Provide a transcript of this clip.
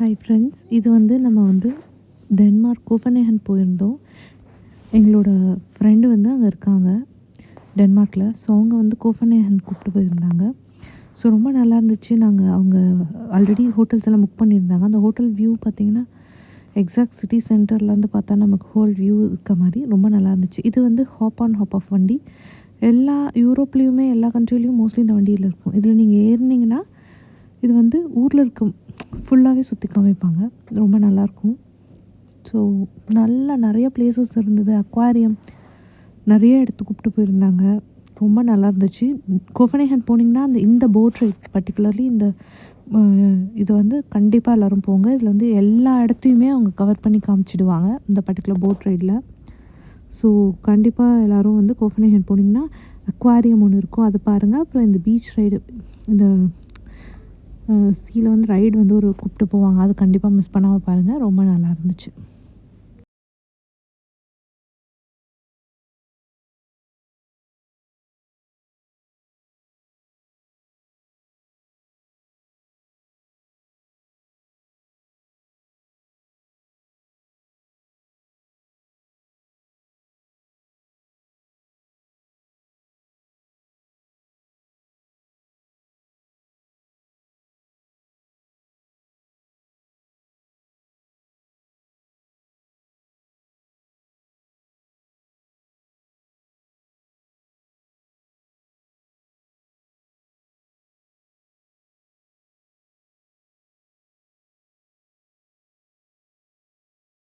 Hi friends, இது நம்ம Denmark கோஃபனேகன் போயிருந்தோம். எங்களோட ஃப்ரெண்டு அங்கே இருக்காங்க டென்மார்க்கில். ஸோ அவங்க கோஃபனேகன் கூப்பிட்டு போயிருந்தாங்க. ஸோ ரொம்ப நல்லா இருந்துச்சு. அவங்க ஆல்ரெடி ஹோட்டல்ஸ் எல்லாம் புக் பண்ணியிருந்தாங்க. அந்த ஹோட்டல் வியூ பார்த்திங்கன்னா எக்ஸாக்ட் சிட்டி சென்டர்லேருந்து பார்த்தா நமக்கு ஹோல் வியூ இருக்க மாதிரி ரொம்ப நல்லா இருந்துச்சு. இது ஹாப் ஆன் ஹாப் ஆஃப் வண்டி. எல்லா யூரோப்லேயுமே எல்லா கண்ட்ரிலையும் மோஸ்ட்லி இந்த வண்டியில் இருக்கும். இதில் நீங்கள் ஏறினீங்கன்னா இது ஊரில் இருக்க ஃபுல்லாகவே சுற்றி காமிப்பாங்க. ரொம்ப நல்லாயிருக்கும். ஸோ நிறைய பிளேசஸ் இருந்தது. அக்வாரியம் நிறைய இடத்துக்கு கூப்பிட்டு போயிருந்தாங்க. ரொம்ப நல்லா இருந்துச்சு. கோஃபனேகன் போனீங்கன்னா இந்த போட் ரைட் பர்டிகுலர்லி இது கண்டிப்பாக எல்லோரும் போங்க. இதில் எல்லா இடத்தையுமே அவங்க கவர் பண்ணி காமிச்சிடுவாங்க இந்த பர்டிகுலர் போட் ரைடில். ஸோ கண்டிப்பாக எல்லோரும் கோஃபனேகன் போனீங்கன்னா அக்வாரியம் ஒன்று இருக்கும், அது பாருங்கள். அப்புறம் இந்த பீச் ரைடு, இந்த சீல ரைடு ஒரு கூப்பிட்டு போவாங்க, அது கண்டிப்பாக மிஸ் பண்ணாமல் பாருங்கள். ரொம்ப நல்லா இருந்துச்சு.